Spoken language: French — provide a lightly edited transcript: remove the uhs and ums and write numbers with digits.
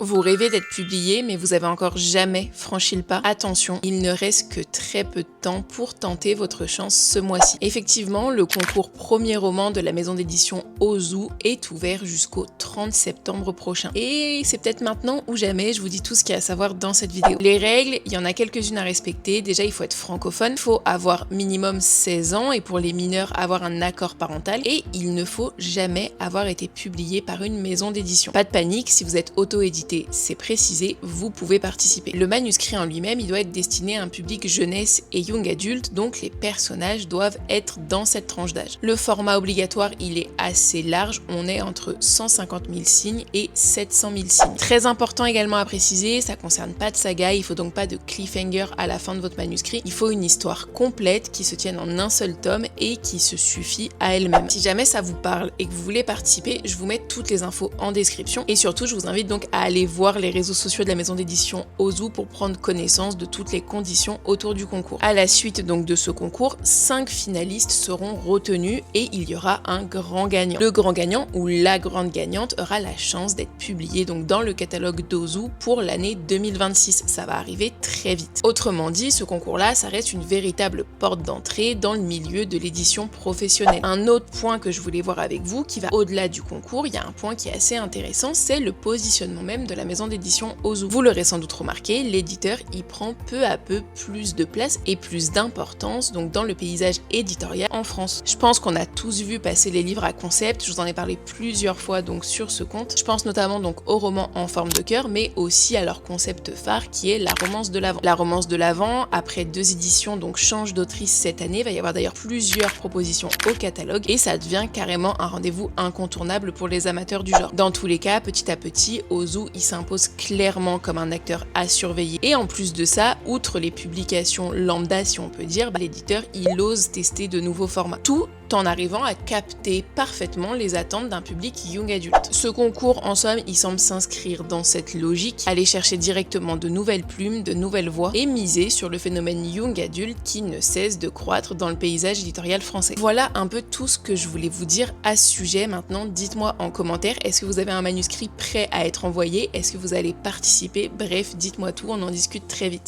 Vous rêvez d'être publié, mais vous avez encore jamais franchi le pas. Attention, il ne reste que très peu de temps pour tenter votre chance ce mois-ci. Effectivement, le concours premier roman de la maison d'édition Ozu est ouvert jusqu'au 30 septembre prochain. Et c'est peut-être maintenant ou jamais, je vous dis tout ce qu'il y a à savoir dans cette vidéo. Les règles, il y en a quelques-unes à respecter. Déjà, il faut être francophone, il faut avoir minimum 16 ans et pour les mineurs, avoir un accord parental. Et il ne faut jamais avoir été publié par une maison d'édition. Pas de panique, si vous êtes auto-édité, c'est précisé, vous pouvez participer. Le manuscrit en lui-même, il doit être destiné à un public jeunesse et young adulte, donc les personnages doivent être dans cette tranche d'âge. Le format obligatoire, il est assez large, on est entre 150 000 signes et 700 000 signes. Très important également à préciser, ça concerne pas de saga, il faut donc pas de cliffhanger à la fin de votre manuscrit, il faut une histoire complète qui se tienne en un seul tome et qui se suffit à elle-même. Si jamais ça vous parle et que vous voulez participer, je vous mets toutes les infos en description et surtout je vous invite donc à aller voir les réseaux sociaux de la maison d'édition Ozu pour prendre connaissance de toutes les conditions autour du concours. À la suite donc de ce concours, 5 finalistes seront retenus et il y aura un grand gagnant. Le grand gagnant ou la grande gagnante aura la chance d'être publié donc dans le catalogue d'Ozu pour l'année 2026. Ça va arriver très vite. Autrement dit, ce concours-là, ça reste une véritable porte d'entrée dans le milieu de l'édition professionnelle. Un autre point que je voulais voir avec vous, qui va au-delà du concours, il y a un point qui est assez intéressant, c'est le positionnement même de la maison d'édition Ozu. Vous l'aurez sans doute remarqué, l'éditeur y prend peu à peu plus de place et plus d'importance donc dans le paysage éditorial en France. Je pense qu'on a tous vu passer les livres à concept, je vous en ai parlé plusieurs fois donc sur ce compte. Je pense notamment donc aux romans en forme de cœur, mais aussi à leur concept phare qui est la romance de l'Avent. La romance de l'Avent, après 2 éditions, donc change d'autrice cette année, il va y avoir d'ailleurs plusieurs propositions au catalogue et ça devient carrément un rendez-vous incontournable pour les amateurs du genre. Dans tous les cas, petit à petit, Ozu il s'impose clairement comme un acteur à surveiller. Et en plus de ça, outre les publications lambda si on peut dire, l'éditeur il ose tester de nouveaux formats. Tout en arrivant à capter parfaitement les attentes d'un public young adulte. Ce concours, en somme, il semble s'inscrire dans cette logique, aller chercher directement de nouvelles plumes, de nouvelles voix et miser sur le phénomène young adulte qui ne cesse de croître dans le paysage éditorial français. Voilà un peu tout ce que je voulais vous dire à ce sujet. Maintenant, dites-moi en commentaire, est-ce que vous avez un manuscrit prêt à être envoyé? Est-ce que vous allez participer? Bref, dites-moi tout, on en discute très vite.